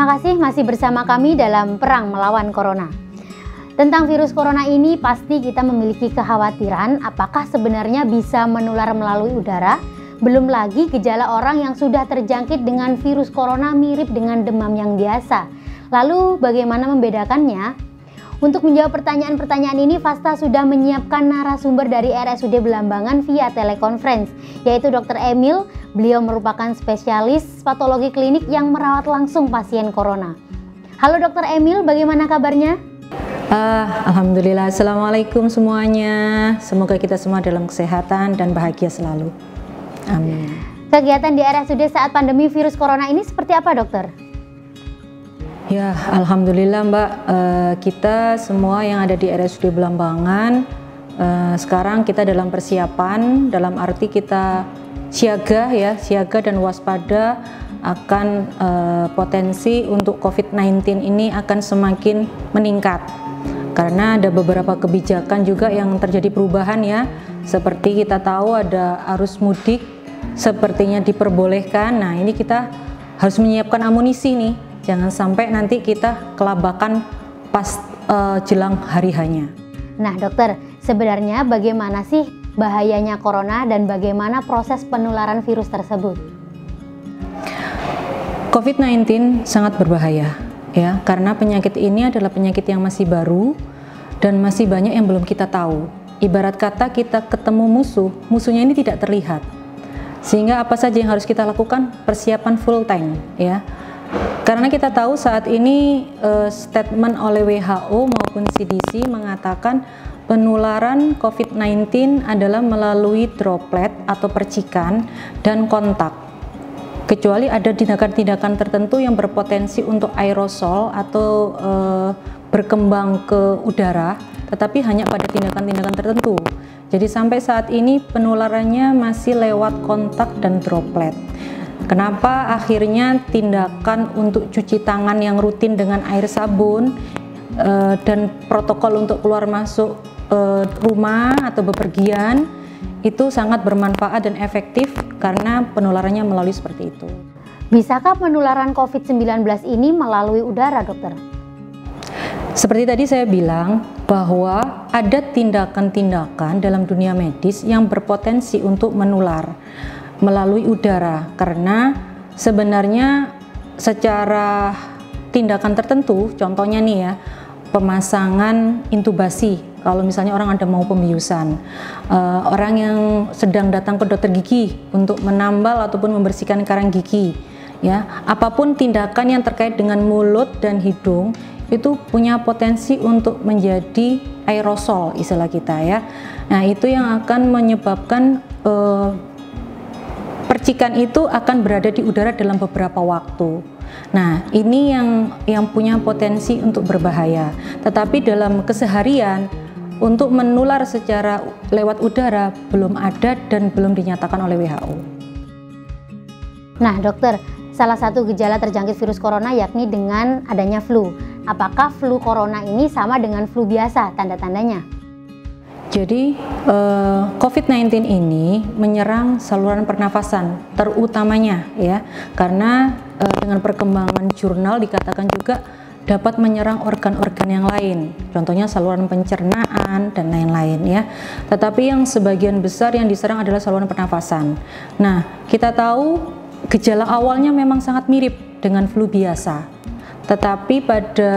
Terima kasih masih bersama kami dalam perang melawan corona. Tentang virus corona ini pasti kita memiliki kekhawatiran apakah sebenarnya bisa menular melalui udara. Belum lagi gejala orang yang sudah terjangkit dengan virus corona mirip dengan demam yang biasa. Lalu bagaimana membedakannya? Untuk menjawab pertanyaan-pertanyaan ini, Fasta sudah menyiapkan narasumber dari RSUD Belambangan via telekonferensi, yaitu Dr. Emil. Beliau merupakan spesialis patologi klinik yang merawat langsung pasien corona. Halo Dr. Emil, bagaimana kabarnya? Alhamdulillah, Assalamualaikum semuanya. Semoga kita semua dalam kesehatan dan bahagia selalu. Amin. Kegiatan di RSUD saat pandemi virus corona ini seperti apa, dokter? Ya, Alhamdulillah Mbak, kita semua yang ada di RSUD Belambangan sekarang kita dalam persiapan, dalam arti kita siaga dan waspada akan potensi untuk COVID-19 ini akan semakin meningkat karena ada beberapa kebijakan juga yang terjadi perubahan ya, seperti kita tahu ada arus mudik sepertinya diperbolehkan. Nah, ini kita harus menyiapkan amunisi nih, jangan sampai nanti kita kelabakan pas jelang hari hanya. Nah dokter, sebenarnya bagaimana sih bahayanya corona dan bagaimana proses penularan virus tersebut? COVID-19 sangat berbahaya ya, karena penyakit ini adalah penyakit yang masih baru dan masih banyak yang belum kita tahu. Ibarat kata kita ketemu musuhnya ini tidak terlihat. Sehingga apa saja yang harus kita lakukan? Persiapan full tank ya. Karena kita tahu saat ini statement oleh WHO maupun CDC mengatakan penularan COVID-19 adalah melalui droplet atau percikan dan kontak. Kecuali ada tindakan-tindakan tertentu yang berpotensi untuk aerosol atau berkembang ke udara, tetapi hanya pada tindakan-tindakan tertentu. Jadi sampai saat ini penularannya masih lewat kontak dan droplet. Kenapa akhirnya tindakan untuk cuci tangan yang rutin dengan air sabun dan protokol untuk keluar masuk rumah atau bepergian itu sangat bermanfaat dan efektif karena penularannya melalui seperti itu. Bisakah penularan COVID-19 ini melalui udara, dokter? Seperti tadi saya bilang bahwa ada tindakan-tindakan dalam dunia medis yang berpotensi untuk menular melalui udara, karena sebenarnya secara tindakan tertentu, contohnya nih ya, pemasangan intubasi, kalau misalnya orang ada mau pembiusan, orang yang sedang datang ke dokter gigi untuk menambal ataupun membersihkan karang gigi, ya, apapun tindakan yang terkait dengan mulut dan hidung itu punya potensi untuk menjadi aerosol istilah kita ya. Nah, itu yang akan menyebabkan percikan itu akan berada di udara dalam beberapa waktu. Nah, ini yang punya potensi untuk berbahaya. Tetapi dalam keseharian untuk menular secara lewat udara belum ada dan belum dinyatakan oleh WHO. Nah, dokter, salah satu gejala terjangkit virus corona yakni dengan adanya flu. Apakah flu corona ini sama dengan flu biasa tanda-tandanya? Jadi COVID-19 ini menyerang saluran pernafasan terutamanya ya, karena dengan perkembangan jurnal dikatakan juga dapat menyerang organ-organ yang lain, contohnya saluran pencernaan dan lain-lain ya. Tetapi yang sebagian besar yang diserang adalah saluran pernafasan. Nah, kita tahu gejala awalnya memang sangat mirip dengan flu biasa, tetapi pada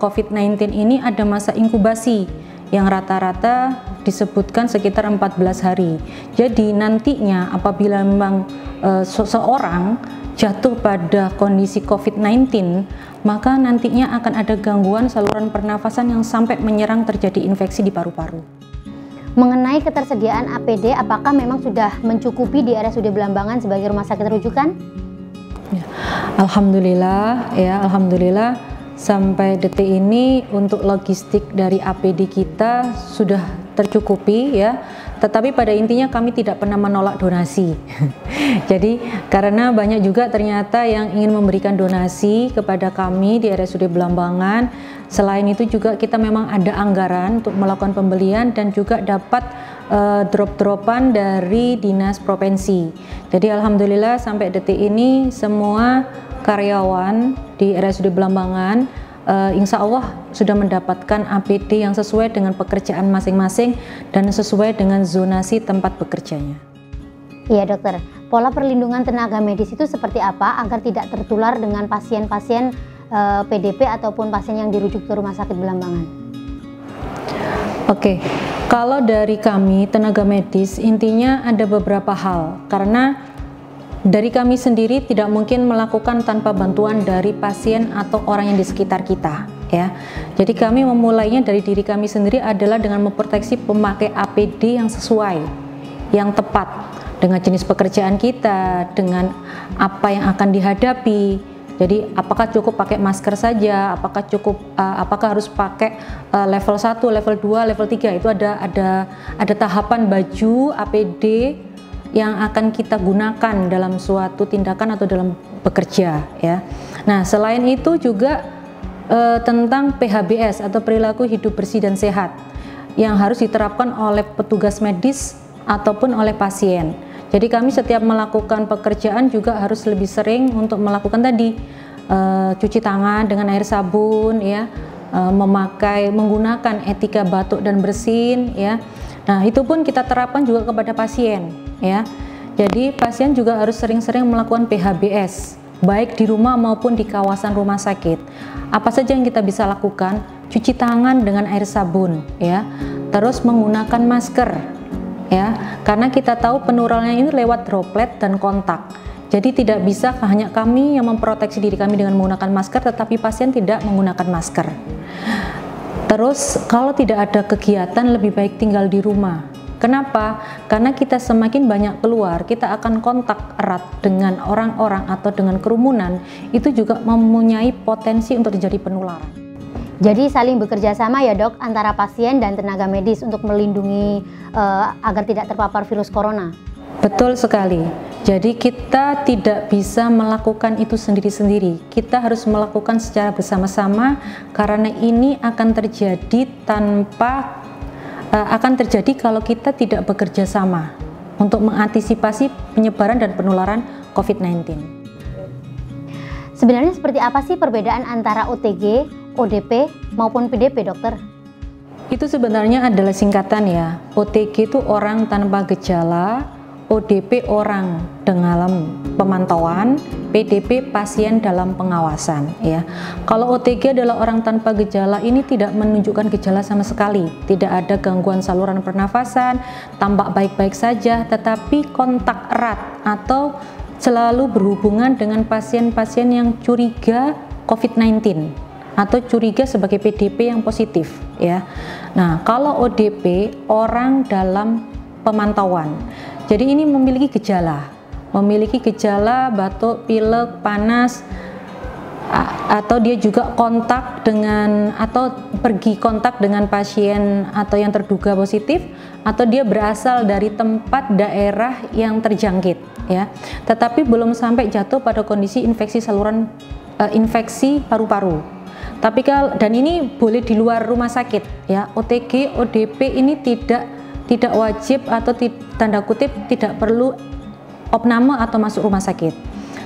COVID-19 ini ada masa inkubasi yang rata-rata disebutkan sekitar 14 hari. Jadi nantinya apabila memang seseorang jatuh pada kondisi COVID-19, maka nantinya akan ada gangguan saluran pernafasan yang sampai menyerang terjadi infeksi di paru-paru. Mengenai ketersediaan APD, apakah memang sudah mencukupi di RSUD Belambangan sebagai rumah sakit rujukan? Ya, Alhamdulillah ya, Alhamdulillah. Sampai detik ini untuk logistik dari APD kita sudah tercukupi ya, tetapi pada intinya kami tidak pernah menolak donasi. Jadi karena banyak juga ternyata yang ingin memberikan donasi kepada kami di RSUD Belambangan. Selain itu juga kita memang ada anggaran untuk melakukan pembelian dan juga dapat drop-dropan dari dinas provinsi. Jadi alhamdulillah sampai detik ini semua karyawan di RSUD Belambangan insya Allah sudah mendapatkan APD yang sesuai dengan pekerjaan masing-masing dan sesuai dengan zonasi tempat bekerjanya. Iya dokter, pola perlindungan tenaga medis itu seperti apa agar tidak tertular dengan pasien-pasien PDP ataupun pasien yang dirujuk ke Rumah Sakit Belambangan? Oke, kalau dari kami tenaga medis intinya ada beberapa hal, karena dari kami sendiri tidak mungkin melakukan tanpa bantuan dari pasien atau orang yang di sekitar kita ya. Jadi kami memulainya dari diri kami sendiri adalah dengan memproteksi pemakai APD yang sesuai, yang tepat dengan jenis pekerjaan kita, dengan apa yang akan dihadapi. Jadi apakah cukup pakai masker saja, apakah harus pakai level 1, level 2, level 3, itu ada tahapan baju APD yang akan kita gunakan dalam suatu tindakan atau dalam bekerja ya. Nah, selain itu juga tentang PHBS atau perilaku hidup bersih dan sehat yang harus diterapkan oleh petugas medis ataupun oleh pasien. Jadi kami setiap melakukan pekerjaan juga harus lebih sering untuk melakukan tadi cuci tangan dengan air sabun ya, menggunakan etika batuk dan bersin ya. Nah, itu pun kita terapkan juga kepada pasien ya. Jadi pasien juga harus sering-sering melakukan PHBS baik di rumah maupun di kawasan rumah sakit. Apa saja yang kita bisa lakukan? Cuci tangan dengan air sabun ya. Terus menggunakan masker ya, karena kita tahu penularannya ini lewat droplet dan kontak. Jadi tidak bisa hanya kami yang memproteksi diri kami dengan menggunakan masker, tetapi pasien tidak menggunakan masker. Terus kalau tidak ada kegiatan lebih baik tinggal di rumah. Kenapa? Karena kita semakin banyak keluar, kita akan kontak erat dengan orang-orang atau dengan kerumunan, itu juga mempunyai potensi untuk terjadi penularan. Jadi saling bekerja sama ya dok antara pasien dan tenaga medis untuk melindungi agar tidak terpapar virus corona. Betul sekali. Jadi kita tidak bisa melakukan itu sendiri-sendiri. Kita harus melakukan secara bersama-sama karena ini akan terjadi kalau kita tidak bekerja sama untuk mengantisipasi penyebaran dan penularan COVID-19. Sebenarnya seperti apa sih perbedaan antara OTG, ODP maupun PDP dokter? Itu sebenarnya adalah singkatan ya. OTG itu orang tanpa gejala, ODP orang dalam pemantauan, PDP pasien dalam pengawasan ya. Kalau OTG adalah orang tanpa gejala, ini tidak menunjukkan gejala sama sekali, tidak ada gangguan saluran pernafasan, tampak baik-baik saja, tetapi kontak erat atau selalu berhubungan dengan pasien-pasien yang curiga COVID-19 atau curiga sebagai PDP yang positif ya. Nah, kalau ODP orang dalam pemantauan. Jadi ini memiliki gejala batuk, pilek, panas, atau dia juga kontak dengan atau pergi kontak dengan pasien atau yang terduga positif, atau dia berasal dari tempat daerah yang terjangkit ya. Tetapi belum sampai jatuh pada kondisi infeksi saluran infeksi paru-paru. Dan ini boleh di luar rumah sakit ya. OTG, ODP ini tidak wajib atau tanda kutip tidak perlu opname atau masuk rumah sakit.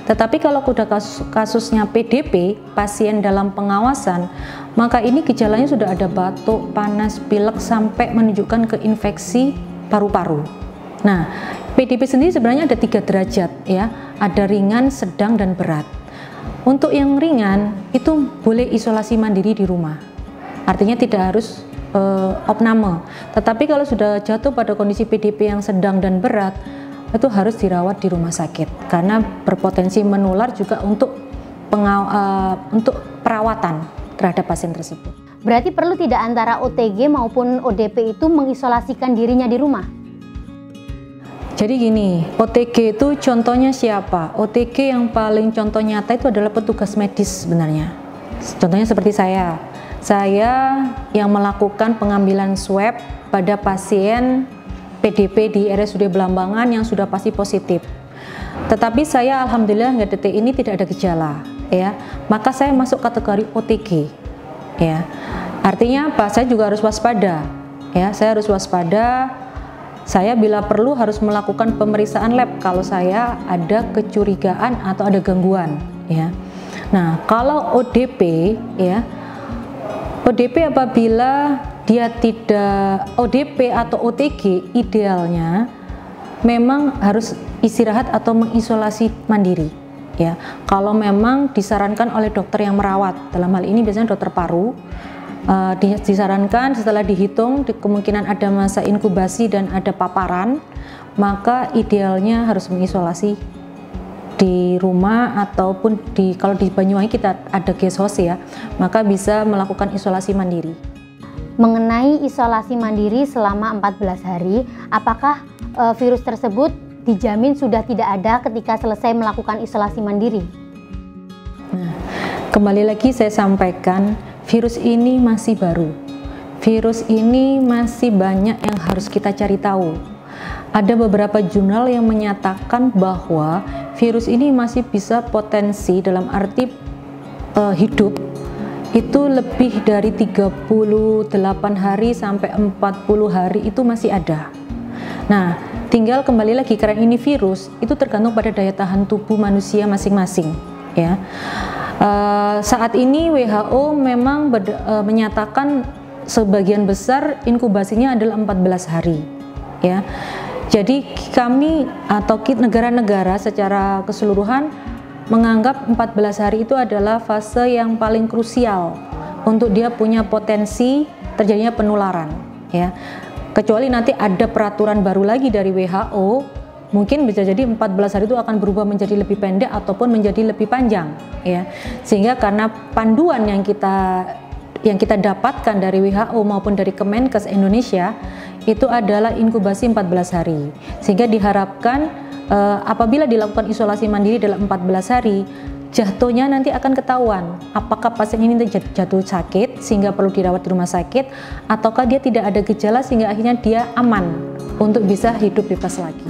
Tetapi kalau sudah kasusnya PDP, pasien dalam pengawasan, maka ini gejalanya sudah ada batuk, panas, pilek sampai menunjukkan ke infeksi paru-paru. Nah, PDP sendiri sebenarnya ada 3 derajat ya, ada ringan, sedang, dan berat. Untuk yang ringan itu boleh isolasi mandiri di rumah, artinya tidak harus opname. Tetapi kalau sudah jatuh pada kondisi PDP yang sedang dan berat, itu harus dirawat di rumah sakit karena berpotensi menular juga untuk perawatan terhadap pasien tersebut. Berarti perlu tidak antara OTG maupun ODP itu mengisolasikan dirinya di rumah? Jadi gini, OTG itu contohnya siapa? OTG yang paling contoh nyata itu adalah petugas medis sebenarnya. Contohnya seperti saya yang melakukan pengambilan swab pada pasien PDP di RSUD Belambangan yang sudah pasti positif. Tetapi saya alhamdulillah hingga detik ini tidak ada gejala ya. Maka saya masuk kategori OTG ya. Artinya apa? Saya juga harus waspada ya. Saya harus waspada. Saya bila perlu harus melakukan pemeriksaan lab kalau saya ada kecurigaan atau ada gangguan ya. Nah, kalau ODP ya, ODP apabila dia tidak ODP atau OTG, idealnya memang harus istirahat atau mengisolasi mandiri ya. Kalau memang disarankan oleh dokter yang merawat, dalam hal ini biasanya dokter paru, disarankan setelah dihitung kemungkinan ada masa inkubasi dan ada paparan, maka idealnya harus mengisolasi di rumah ataupun kalau di Banyuwangi kita ada guest house ya, maka bisa melakukan isolasi mandiri. Mengenai isolasi mandiri selama 14 hari, apakah virus tersebut dijamin sudah tidak ada ketika selesai melakukan isolasi mandiri? Nah, kembali lagi saya sampaikan, virus ini masih baru. Virus ini masih banyak yang harus kita cari tahu. Ada beberapa jurnal yang menyatakan bahwa virus ini masih bisa potensi dalam arti hidup itu lebih dari 38 hari sampai 40 hari itu masih ada. Nah, tinggal kembali lagi karena ini virus, itu tergantung pada daya tahan tubuh manusia masing-masing ya. Saat ini WHO memang menyatakan sebagian besar inkubasinya adalah 14 hari ya. Jadi kami atau negara-negara secara keseluruhan menganggap 14 hari itu adalah fase yang paling krusial untuk dia punya potensi terjadinya penularan ya. Kecuali nanti ada peraturan baru lagi dari WHO, mungkin bisa jadi 14 hari itu akan berubah menjadi lebih pendek ataupun menjadi lebih panjang ya. Sehingga karena panduan yang kita dapatkan dari WHO maupun dari Kemenkes Indonesia itu adalah inkubasi 14 hari. Sehingga diharapkan apabila dilakukan isolasi mandiri dalam 14 hari, jatuhnya nanti akan ketahuan apakah pasien ini jatuh sakit sehingga perlu dirawat di rumah sakit, ataukah dia tidak ada gejala sehingga akhirnya dia aman untuk bisa hidup bebas lagi.